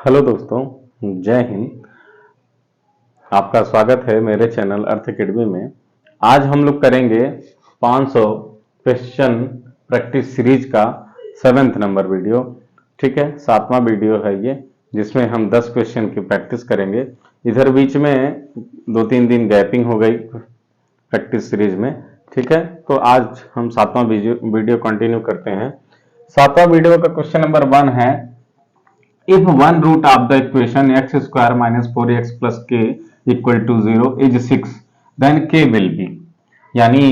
Hello दोस्तों, जय हिंद। आपका स्वागत है मेरे चैनल अर्थ एकेडमी में। आज हम लोग करेंगे 500 क्वेश्चन प्रैक्टिस सीरीज का 7th नंबर वीडियो। ठीक है, 7वां वीडियो है ये, जिसमें हम 10 क्वेश्चन की प्रैक्टिस करेंगे। इधर बीच में 2-3 दिन गैपिंग हो गई प्रैक्टिस सीरीज में। ठीक है, तो आज हम 7वां वीडियो कंटिन्यू करते हैं। 7वां वीडियो का क्वेश्चन नंबर 1 है, if one root of the equation x square minus 4x plus k equal to 0 is 6, then k will be। यानी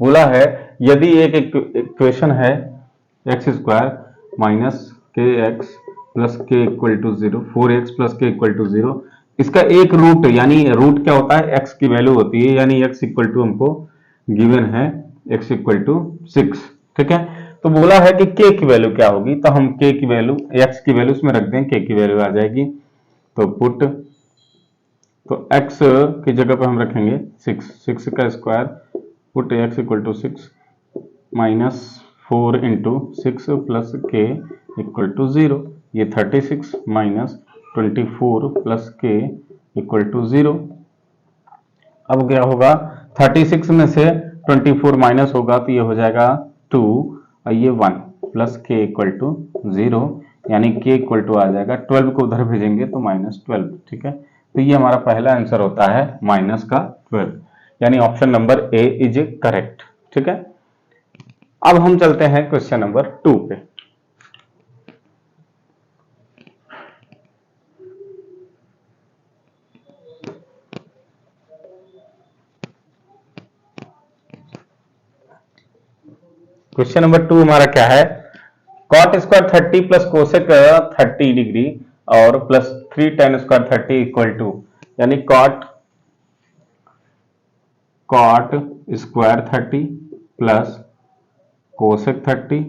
बोला है यदि एक इक्वेशन है एक्स स्क्वायर माइनस के एक्स प्लस के इक्वल टू 0, 4x प्लस के इक्वल टू 0, इसका एक रूट, यानी रूट क्या होता है, x की वैल्यू होती है, यानी x इक्वल टू हमको गिवन है x इक्वल टू 6। ठीक है, तो बोला है कि k की वैल्यू क्या होगी, तो हम k की वैल्यू, x की वैल्यू उसमें रख दें, k की वैल्यू आ जाएगी। तो पुट, तो x की जगह पे हम रखेंगे 6 का square, put x equal to 6 minus 4 into 6 plus k equal to 0, ये 36 minus 24 plus k equal to 0। अब क्या होगा, 36 में से 24 माइनस होगा तो ये हो जाएगा 2 और ये 1 प्लस k इक्वल टू 0, यानी k इक्वल टू आ जाएगा 12 को उधर भेजेंगे तो -12। ठीक है, तो ये हमारा पहला आंसर होता है -12, यानी option number A is correct. ठीक है, अब हम चलते हैं क्वेश्चन नंबर 2 पे। क्वेश्चन नंबर 2 हमारा क्या है, cot square 30 plus cosec 30 degree और plus 3 tan square 30 equal to, यानी कॉट स्क्वायर 30 प्लस कोसेक 30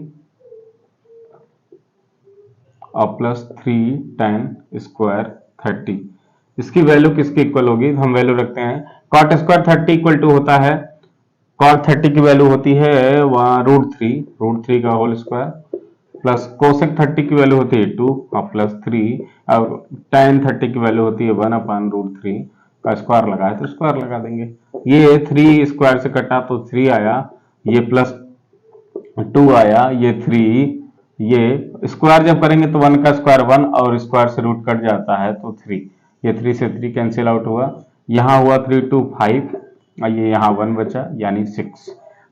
और प्लस 3 tan स्क्वायर 30, इसकी वैल्यू किसके इक्वल होगी, हम वैल्यू रखते हैं। कॉट स्क्वायर 30 इक्वल टू होता है, कॉट 30 की वैल्यू होती है वहां √3 का होल स्क्वायर, प्लस कोसेक 30 की वैल्यू होती है 2 और प्लस 3, और tan 30 की वैल्यू होती है 1/√3 का स्क्वायर लगाए तो स्क्वायर लगा देंगे। ये 3 स्क्वायर से कटा तो 3 आया, ये प्लस 2 आया, ये 3, ये स्क्वायर जब करेंगे तो 1 का स्क्वायर 1 और स्क्वायर से रूट कट जाता है तो 3, ये 3 से 3 कैंसिल आउट हुआ, यहाँ हुआ 3 2 5 और ये यहाँ 1 बचा, यानी 6।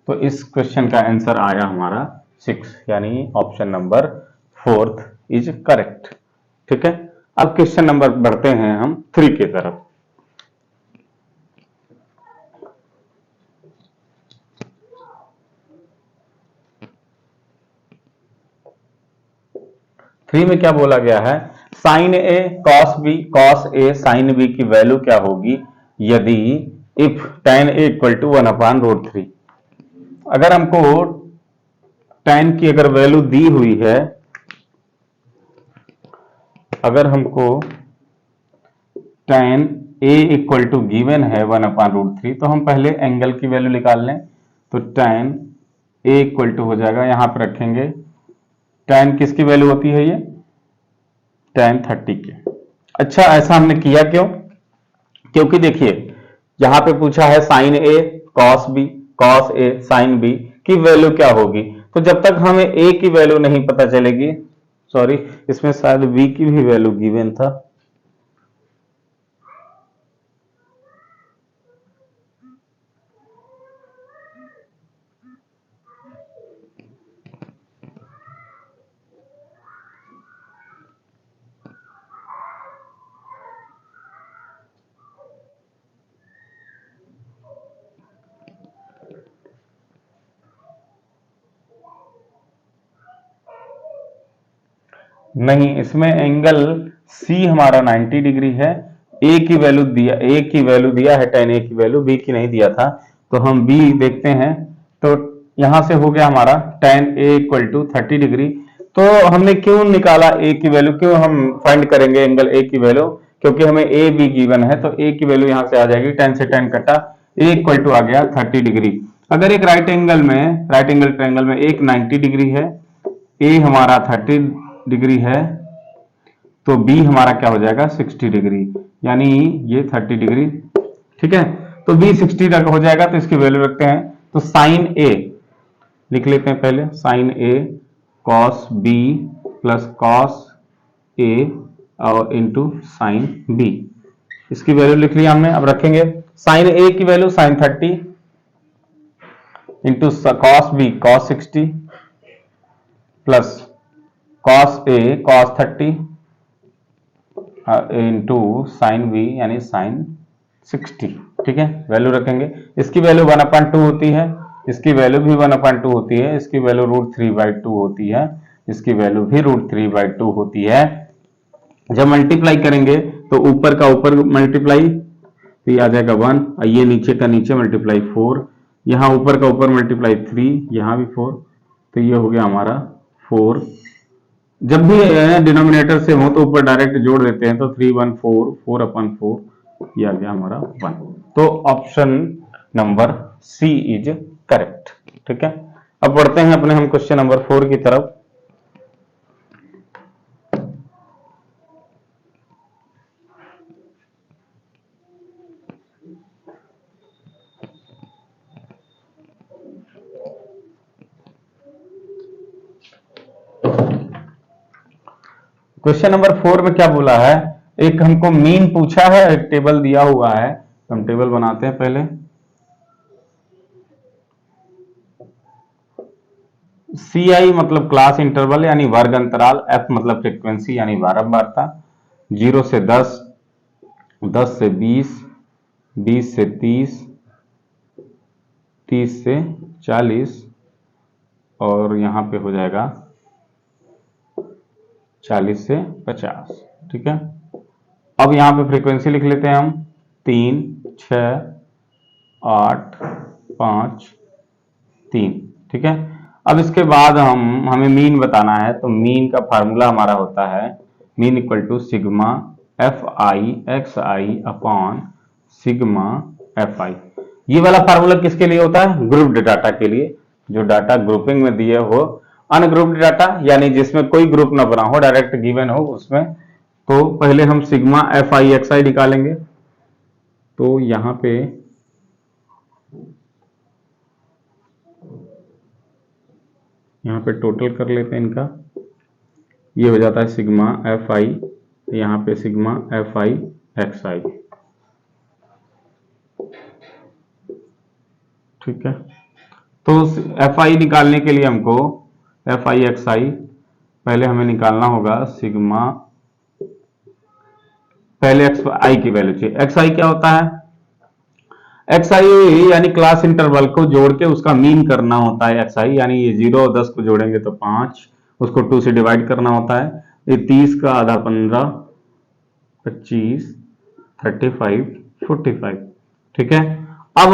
तो इस क्वेश्चन का आंसर आया हमारा 6, यानी ऑप्शन नंबर 4 इज करेक्ट। ठीक है, अब क्वेश्चन नंबर बढ़ते हैं हम 3 की तरफ। थ्री में क्या बोला गया है, sine A cos A sine B की वैल्यू क्या होगी यदि if tan a equal to 1/√3। अगर हमको tan की अगर वैल्यू दी हुई है, अगर हमको tan a equal to given है 1/√3, तो हम पहले एंगल की वैल्यू निकाल लें। तो tan a इक्वल टू हो जाएगा, यहां पर रखेंगे tan किसकी वैल्यू होती है, ये tan 30 की। अच्छा, ऐसा हमने किया क्यों, क्योंकि देखिए यहां पे पूछा है sine A cos A sine B की वैल्यू क्या होगी, तो जब तक हमें ए की वैल्यू नहीं पता चलेगी, सॉरी इसमें शायद बी की भी वैल्यू गिवन था, नहीं, इसमें एंगल सी हमारा 90 डिग्री है, ए की वैल्यू दिया है tan a की वैल्यू, बी की नहीं दिया था, तो हम बी देखते हैं। तो यहां से हो गया हमारा tan a equal to 30 degree. तो हमने क्यों निकाला ए की वैल्यू, क्यों हम फाइंड करेंगे एंगल ए की वैल्यू, क्योंकि हमें ए बी गिवन है, तो ए की वैल्यू यहां से आ जाएगी, tan से tan कटा, ए इक्वल टू आ गया 30 डिग्री। अगर एक राइट एंगल ट्रायंगल में एक 90 डिग्री है, ए हमारा 30 डिग्री है, तो बी हमारा क्या हो जाएगा 60 डिग्री, यानी ये 30 डिग्री, ठीक है। तो बी 60 तक हो जाएगा, तो इसकी वैल्यू रखते हैं। तो साइन ए लिख लेते हैं पहले, sine A cos B plus cos A और इंटू साइन बी, इसकी वैल्यू लिख लिया हमने। अब रखेंगे साइन ए की value sine 30 into cos B cos 60 plus cos A cos 30 into sine B यानी साइन 60, ठीक है। वैल्यू रखेंगे, इसकी वैल्यू 1/2 होती है, इसकी वैल्यू भी 1/2 होती है, इसकी वैल्यू √3/2 होती है, इसकी वैल्यू भी √3/2 होती है। जब मल्टीप्लाई करेंगे तो ऊपर का ऊपर मल्टीप्लाई, तो ये आ जाएगा 1, ये नीचे का नीचे मल्टीप्लाई 4, यहाँ ऊपर का ऊपर मल्टीप्लाई 3, यहाँ भी 4, तो ये हो गया हमारा 4। जब भी डिनोमिनेटर सेम हो तो ऊपर डायरेक्ट जोड़ देते हैं, तो 3 1 4 4/4, ये आ गया हमारा 1। तो option number C is correct, ठीक है। अब बढ़ते हैं अपने हम क्वेश्चन नंबर 4 की तरफ। क्वेश्चन नंबर 4 में क्या बोला है, एक हमको मीन पूछा है, एक टेबल दिया हुआ है, हम टेबल बनाते हैं पहले। CI मतलब क्लास इंटरवल यानी वर्ग अंतराल, F मतलब फ्रीक्वेंसी यानी बारंबारता, 0 से 10, 10 से 20, 20 से 30, 30 से 40 और यहां पे हो जाएगा 40 से 50, ठीक है। अब यहां पे फ्रीक्वेंसी लिख लेते हैं हम 3 6 8 5 3, ठीक है। अब इसके बाद हमें मीन बताना है, तो मीन का फार्मूला हमारा होता है mean equal to sigma FI/XI upon sigma FI। ये वाला फार्मूला किसके लिए होता है, ग्रुप्ड डाटा के लिए, जो डाटा ग्रुपिंग में दिए हो। अनग्रुप्ड डाटा यानी जिसमें कोई ग्रुप ना बना हो, डायरेक्ट गिवन हो उसमें, तो पहले हम सिग्मा FI/XI निकालेंगे। तो यहां पे टोटल कर लेते हैं इनका, ये हो जाता है सिग्मा FI, यहाँ पे सिग्मा FI/XI, ठीक है। तो FI निकालने के लिए हमको FI/XI पहले हमें निकालना होगा सिग्मा, पहले XI की वैल्यू चाहिए। XI क्या होता है, XI यानी क्लास इंटरवल को जोड़ के उसका मीन करना होता है। XI यानी ये 0 और 10 को जोड़ेंगे तो 5, उसको 2 से डिवाइड करना होता है। ये 30 का आधा 15, 25, 35, 45, ठीक है। अब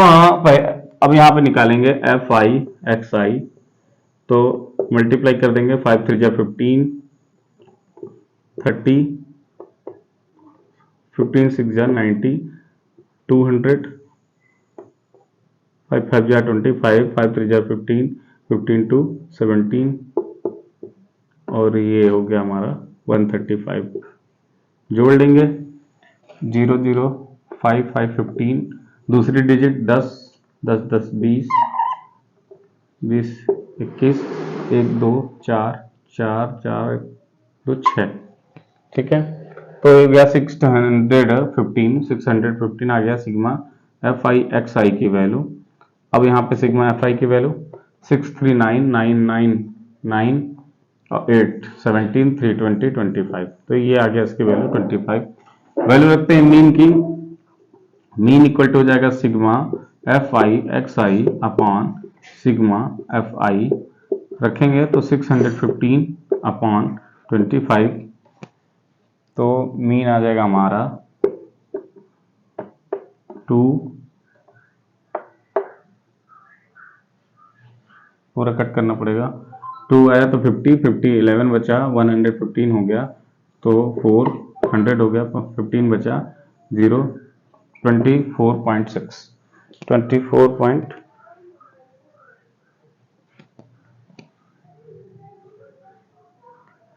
यहाँ पे निकालेंगे FI/XI, तो मल्टीप्लाई कर देंगे, 5 3 15, 30, 15 6 90, 200, 5 5 25, 5 3 15, 15 2 17 और ये हो गया हमारा 135। जोड़ लेंगे 0 0 5 5 15, दूसरी डिजिट 10 10 10 20 20 21, 1 2 4 4 4 2 6, ठीक है। तो ये गया 615 आ गया सिग्मा FI/XI की वैल्यू। अब यहाँ पे सिग्मा FI की वैल्यू 639,999 और 8 17 320 25, तो ये आ गया इसकी वैल्यू 25। वैल्यू रखते हैं मीन की, मीन इक्वल टू हो जाएगा sigma FI/XI upon sigma FI, रखेंगे तो 615 अपॉन 25, तो मीन आ जाएगा हमारा 2, पूरा कट करना पड़ेगा, 2 आया तो 50 50 11 बचा, 115 हो गया, तो 400 हो गया, 15 बचा 0, 24.6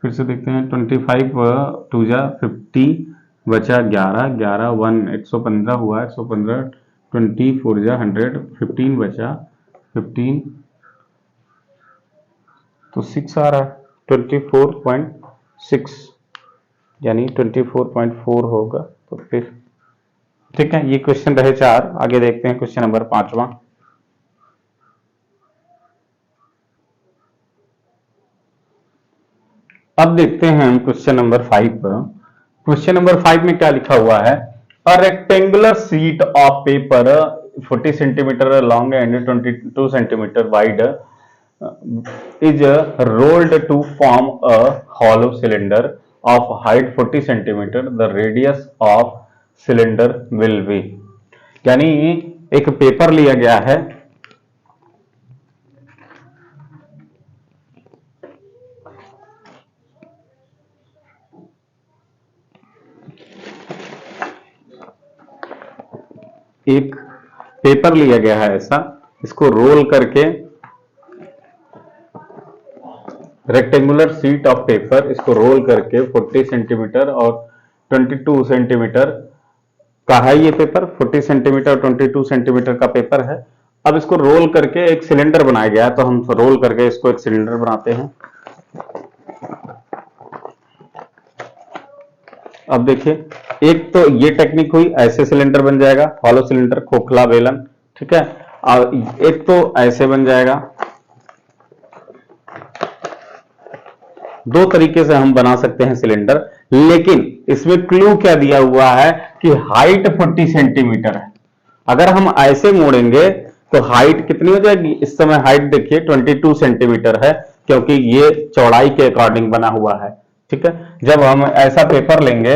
फिर से देखते हैं 25 टू जा 50 बचा 11, 11 1 115 हुआ, 115 24 जा 100, 15 बचा 15 तो 6 आ रहा है 24.6 यानी 24.4 होगा। तो फिर ठीक है, ये क्वेश्चन रहे 4। आगे देखते हैं क्वेश्चन नंबर 5वां। अब देखते हैं हम क्वेश्चन नंबर 5 पर। क्वेश्चन नंबर 5 में क्या लिखा हुआ है? A rectangular sheet of paper 40 centimetre long and 22 centimetre wide is rolled to form a hollow cylinder of height 40 centimeter. The radius of cylinder will be, यानी एक पेपर लिया गया है, एक पेपर लिया गया है ऐसा, इसको रोल करके रेक्टेंगुलर शीट ऑफ पेपर, इसको रोल करके 40 सेंटीमीटर और 22 सेंटीमीटर का है ये पेपर, 40 सेंटीमीटर 22 सेंटीमीटर का पेपर है। अब इसको रोल करके एक सिलेंडर बनाया गया है, तो हम रोल करके इसको एक सिलेंडर बनाते हैं। अब देखिए, एक तो ये टेक्निक हुई, ऐसे सिलेंडर बन जाएगा, हॉलो सिलेंडर, खोखला बेलन, ठीक है। और एक तो ऐसे बन जाएगा, दो तरीके से हम बना सकते हैं सिलेंडर, लेकिन इसमें क्लू क्या दिया हुआ है कि हाइट 40 सेंटीमीटर है। अगर हम ऐसे मोड़ेंगे तो हाइट कितनी हो जाएगी? इस समय हाइट देखिए 22 सेंटीमीटर है, क्योंकि ये चौड़ाई के अकॉर्डिंग बना हुआ है, ठीक है। जब हम ऐसा पेपर लेंगे,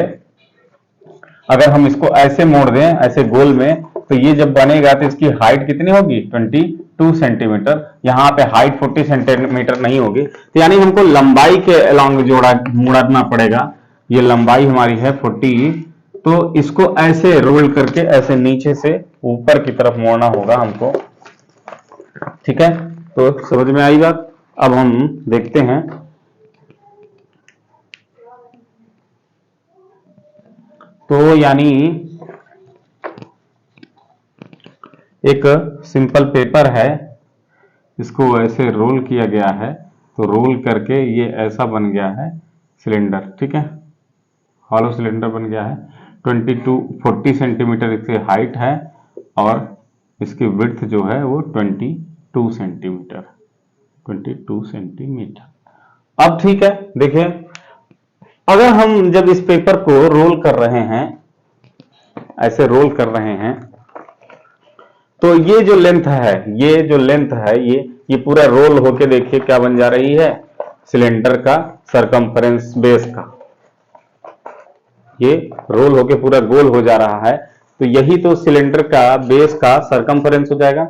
अगर हम इसको ऐसे मोड़ दें, ऐसे गोल में, तो ये जब बनेगा तो इसकी हाइट कितनी होगी? 22 सेंटीमीटर। यहाँ पे हाइट 40 सेंटीमीटर नहीं होगी, तो यानी हमको लंबाई के अलॉन्ग मोड़ना पड़ेगा। ये लंबाई हमारी है 40, तो इसको ऐसे रोल करके ऐसे नीचे से ऊपर की तरफ मोड़ना होगा हमको, ठीक है। तो समझ में आई बात? अब हम देखते हैं, तो यानी एक सिंपल पेपर है, इसको ऐसे रोल किया गया है, तो रोल करके ये ऐसा बन गया है सिलेंडर, ठीक है, हॉलो सिलेंडर बन गया है। 40 सेंटीमीटर इसकी हाइट है और इसकी विड्थ जो है वो 22 सेंटीमीटर, 22 सेंटीमीटर। अब ठीक है, देखिए, अगर हम जब इस पेपर को रोल कर रहे हैं, ऐसे रोल कर रहे हैं, तो ये जो लेंथ है, ये जो लेंथ है, ये पूरा रोल होके देखिए क्या बन जा रही है? सिलेंडर का सरकमफ्रेंस बेस का, ये रोल होके पूरा गोल हो जा रहा है, तो यही तो सिलेंडर का बेस का सरकमफ्रेंस हो जाएगा।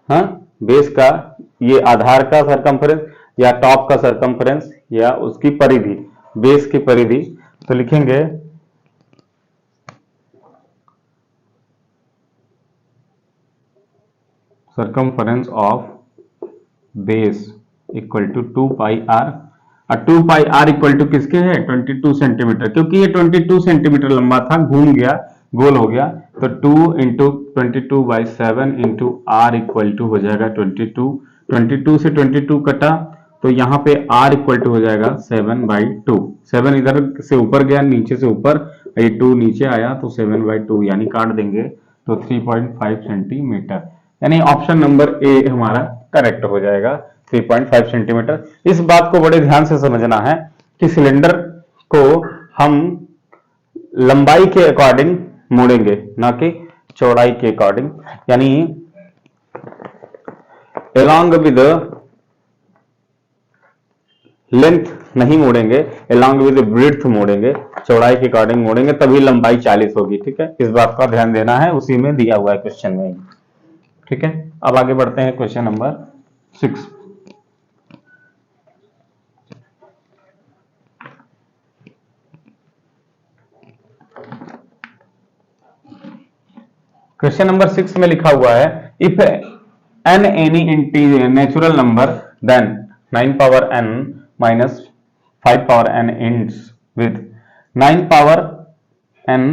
हाँ, बेस का, ये आधार का सरकमफ्रेंस या टॉप का सरकमफ्रेंस या उसकी परिधि, बेस की परिधि। तो लिखेंगे circumference of base equal to 2 pi R. और 2 पाई आर इक्वल टू किसके है? 22 सेंटीमीटर, क्योंकि ये 22 सेंटीमीटर लंबा था, घूम गया, गोल हो गया, तो 2 into 22/7 into R equal to हो जाएगा 22। 22 से 22 कटा, तो यहाँ पे आर इक्वल टू हो जाएगा 7/2। 7 इधर से ऊपर गया, नीचे से ऊपर, ये 2 नीचे आया, तो 7/2 यानी काट देंगे तो 3.5 सेंटीमीटर, यानी ऑप्शन नंबर ए हमारा करेक्ट हो जाएगा, 3.5 सेंटीमीटर। इस बात को बड़े ध्यान से समझना है कि सिलेंडर को हम लंबाई के अकॉर्डिंग मोड़ेंगे, ना कि चौड़ाई के अकॉर्डिंग, यानी along विद लेंथ नहीं मोड़ेंगे, along विद ब्रेड्थ मोड़ेंगे, चौड़ाई के अकॉर्डिंग मोड़ेंगे, तभी लंबाई 40 होगी, ठीक है। इस बात का ध्यान देना है, उसी में दिया हुआ है क्वेश्चन में, ठीक है। अब आगे बढ़ते हैं क्वेश्चन नंबर 6। क्वेश्चन नंबर 6 में लिखा हुआ है, if an any integer natural number then 9 power n minus 5 power n ends with 9 power n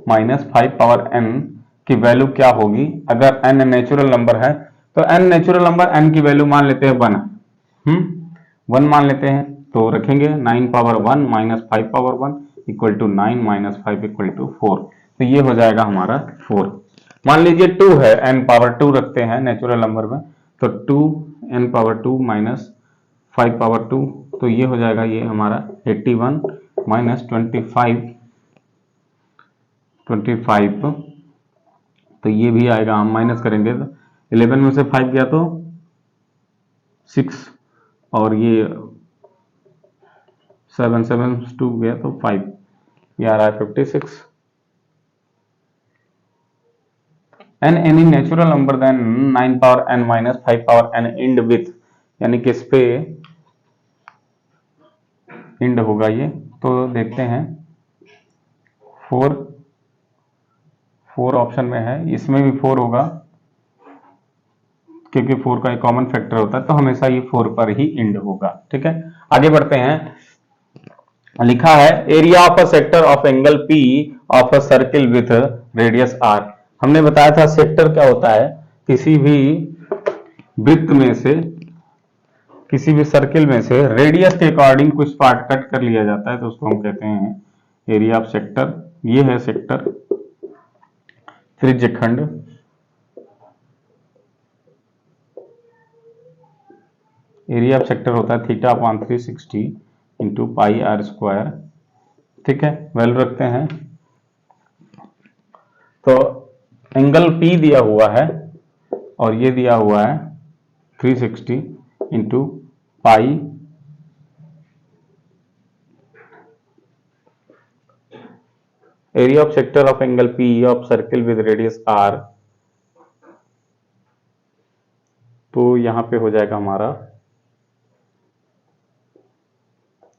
minus 5 power n की वैल्यू क्या होगी अगर n नेचुरल नंबर है। तो n नेचुरल नंबर, n की वैल्यू मान लेते हैं 1, 1 मान लेते हैं, तो रखेंगे 9 power 1 minus 5 power 1 equal to 9 minus 5 equal to 4। तो ये हो जाएगा हमारा 4। मान लीजिए 2 है, n पावर 2 रखते हैं नेचुरल नंबर में, तो 2 n पावर 2 माइनस 5 पावर 2, तो ये हो जाएगा ये हमारा 81 माइनस 25, तो ये भी आएगा, हम माइनस करेंगे तो 11 में से 5 गया तो 6, और ये 7 7 2 गया तो 5, ये आ रहा है 56। An any natural number then 9 power n minus 5 power n end with, यानी किस पे इंड होगा ये, तो देखते हैं 4 ऑप्शन में है, इसमें भी 4 होगा क्योंकि 4 का एक कॉमन फैक्टर होता है, तो हमेशा ये 4 पर ही इंड होगा। ठीक है, आगे बढ़ते हैं। लिखा है area of a sector of angle P of a circle with radius r। हमने बताया था सेक्टर क्या होता है, किसी भी वृत्त में से, किसी भी सर्किल में से रेडियस के अकॉर्डिंग कुछ पार्ट कट कर लिया जाता है, तो उसको हम कहते हैं एरिया ऑफ सेक्टर। ये है सेक्टर, त्रिज्यखंड, एरिया ऑफ सेक्टर होता है theta upon 360 into pi r square. ठीक है, वैल्यू रखते हैं, तो एंगल P दिया हुआ है और ये दिया हुआ है 360 into pi area of sector of angle P of circle with radius r, तो यहां पे हो जाएगा हमारा,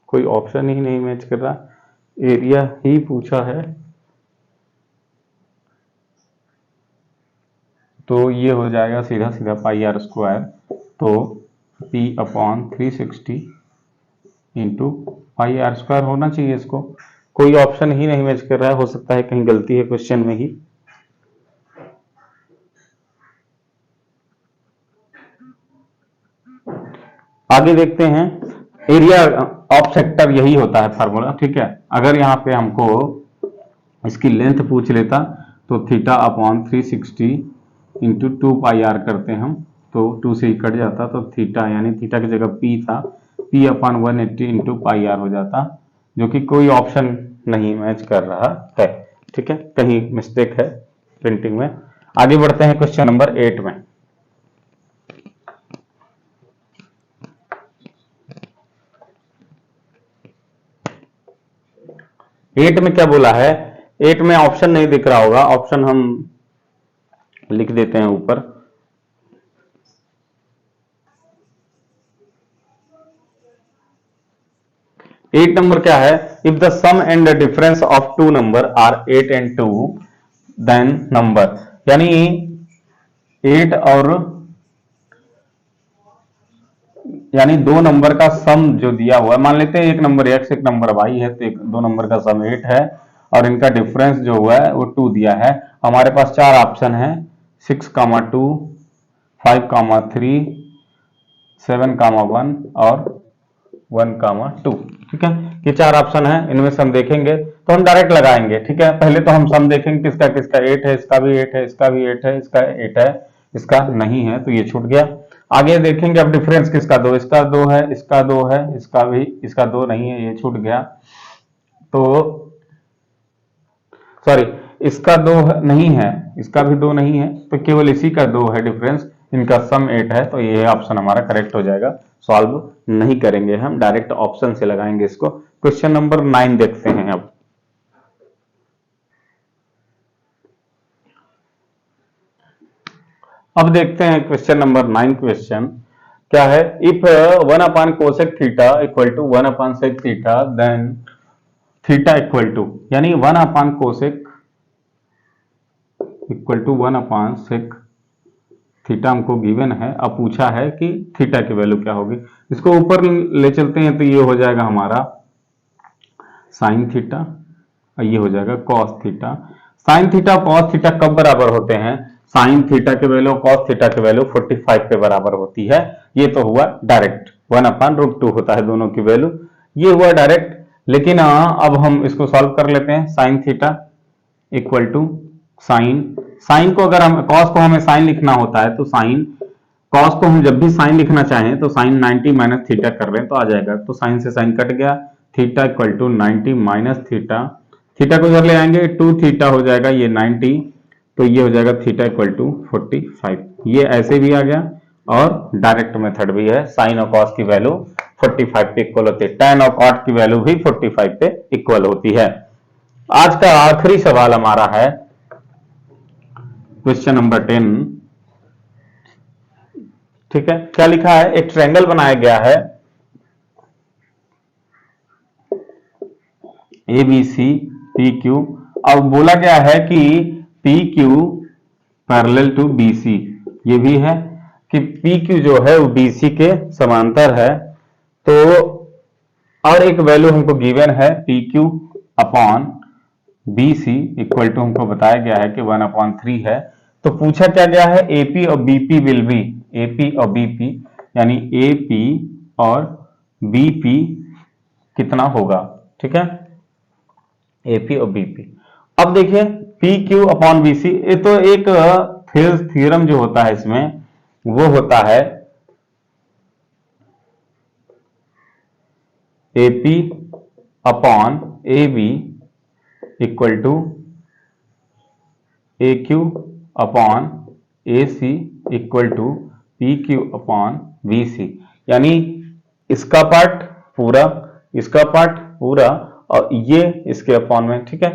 कोई ऑप्शन ही नहीं मैच कर रहा, एरिया ही पूछा है, तो ये हो जाएगा सीधा सीधा पाई आर स्क्वायर, तो P upon 360 into pi r square होना चाहिए इसको, कोई ऑप्शन ही नहीं मैच कर रहा है, हो सकता है कहीं गलती है क्वेश्चन में ही। आगे देखते हैं, एरिया ऑफ सेक्टर यही होता है फार्मूला। ठीक है, अगर यहाँ पे हमको इसकी लेंथ पूछ लेता तो theta upon 360 into 2 pi r करते हम, तो 2 से ही कट जाता, तो थीटा यानी थीटा की जगह P था, P upon 180 into pi r हो जाता, जो कि कोई ऑप्शन नहीं मैच कर रहा है। ठीक है, कहीं मिस्टेक है प्रिंटिंग में। आगे बढ़ते हैं क्वेश्चन नंबर 8 में। एट में क्या बोला है, 8 में ऑप्शन नहीं दिख रहा होगा, ऑप्शन हम लिख देते हैं ऊपर। एट नंबर क्या है, if the sum and the difference of two number are 8 and 2 then number, यानी 8 और यानी दो नंबर का सम जो दिया हुआ है, मान लेते हैं एक नंबर x एक नंबर y है, तो दो नंबर का सम 8 है और इनका डिफरेंस जो हुआ है वो 2 दिया है। हमारे पास 4 ऑप्शन है, 6, 2, 5, 3, 7, 1 और 1, 2। ठीक है, ये 4 ऑप्शन है, इनमें से हम देखेंगे तो हम डायरेक्ट लगाएंगे। ठीक है, पहले तो हम सम देखेंगे किसका किसका 8 है, इसका भी 8 है, इसका भी 8 है, इसका 8 है, इसका नहीं है, तो ये छूट गया। आगे देखेंगे अब डिफरेंस किसका 2, इसका 2 है, इसका 2 है, इसका भी, इसका 2 नहीं है, ये छूट गया। तो सॉरी, इसका 2 नहीं है, इसका भी 2 नहीं है, तो केवल इसी का 2 है डिफरेंस, इनका सम 8 है, तो ये ऑप्शन हमारा करेक्ट हो जाएगा। सॉल्व नहीं करेंगे हम, डायरेक्ट ऑप्शन से लगाएंगे इसको। क्वेश्चन नंबर 9 देखते हैं अब देखते हैं क्वेश्चन नंबर 9। क्वेश्चन क्या है, if 1 upon cosec theta equal to 1 upon sec theta then theta equal to, यानी 1 upon cosec equal to 1 upon sec theta हमको गिवन है। अब पूछा है कि थीटा की वैल्यू क्या होगी, इसको ऊपर ले चलते हैं तो ये हो जाएगा हमारा साइन थीटा और ये हो जाएगा कॉस थीटा। साइन थीटा और कॉस थीटा कब बराबर होते हैं? साइन थीटा के वैल्यू और कॉस थीटा के वैल्यू 45 के बराबर होती है। ये तो हुआ डायरेक्ट, 1/√2 होता है दोनों की वैल्यू, ये हुआ डायरेक्ट। लेकिन अब हम इसको सॉल्व कर लेते हैं। Sine theta equal to sine को अगर हम कॉस को हमें साइन लिखना होता है तो साइन कॉस को हम जब भी साइन लिखना चाहें तो साइन 90 माइनस थीटा कर लें तो आ जाएगा। तो साइन से साइन कट गया, theta equal to 90 minus theta, theta को इधर ले आएंगे 2 थीटा हो जाएगा ये 90, तो ये हो जाएगा थीटा इक्वल टू 45। ये ऐसे भी आ गया और डायरेक्ट मेथड भी है। साइन और कॉस की वैल्यू 45 पे इक्वल होती है, tan और cot की वैल्यू भी 45 पे इक्वल होती है। आज का आखिरी सवाल हमारा है क्वेश्चन नंबर 10। ठीक है, क्या लिखा है? एक ट्रायंगल बनाया गया है ABC PQ। अब बोला गया है कि PQ पैरेलल टू BC, ये भी है कि PQ जो है वो BC के समांतर है। तो और एक वैल्यू हमको गिवन है PQ upon BC equal to हमको बताया गया है कि 1/3 है। तो पूछा क्या गया है? AP और BP विल बी, AP और BP यानी AP और BP कितना होगा? ठीक है, AP और BP। अब देखिए PQ अपॉन BC, ये तो एक थेल्स थ्योरम जो होता है इसमें वो होता है AP upon AB equal to AQ upon AC equal to PQ upon BC, यानी इसका पार्ट पूरा, इसका पार्ट पूरा और ये इसके अपॉन में। ठीक है,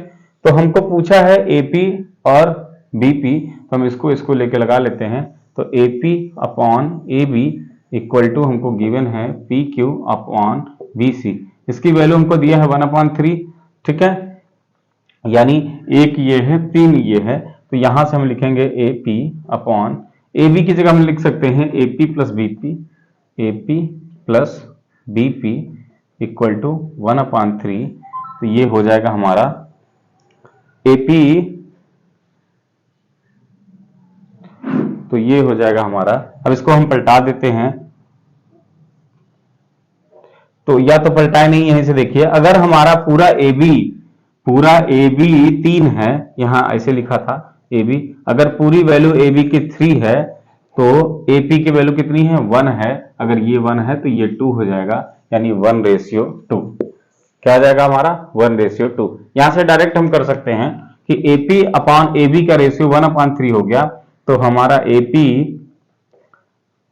तो हमको पूछा है AP और BP, तो हम इसको लेके लगा लेते हैं। तो AP upon AB equal to हमको गिवन है PQ अपॉन BC, इसकी वैल्यू हमको दिया है 1/3। ठीक है, यानी एक ये है 3 ये है, तो यहां से हम लिखेंगे AP अपॉन AB की जगह हम लिख सकते हैं AP plus BP, AP plus BP equal to 1/3। तो ये हो जाएगा हमारा AP, तो ये हो जाएगा हमारा। अब इसको हम पलटा देते हैं, तो या तो पलटाए नहीं, यहीं से देखिए अगर हमारा पूरा AB 3 है, यहां ऐसे लिखा था AB, अगर पूरी वैल्यू AB की 3 है तो AP की वैल्यू कितनी है? 1 है। अगर ये 1 है तो ये 2 हो जाएगा, यानी 1:2। क्या आ जाएगा हमारा? 1:2। यहां से डायरेक्ट हम कर सकते हैं कि AP अपॉन AB का रेशियो 1/3 हो गया, तो हमारा AP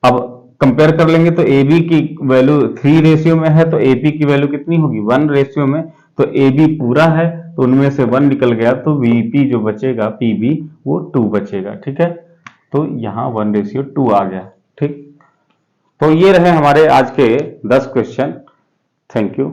अब कंपेयर कर लेंगे तो AB की वैल्यू 3 रेशियो में है, तो AP की वैल्यू कितनी होगी? 1 रेशियो में। तो AB पूरा है तो उनमें से 1 निकल गया, तो VP जो बचेगा PB वो 2 बचेगा। ठीक है, तो यहां 1:2 आ गया। ठीक, तो ये रहे हमारे आज के 10 क्वेश्चन। Thank you.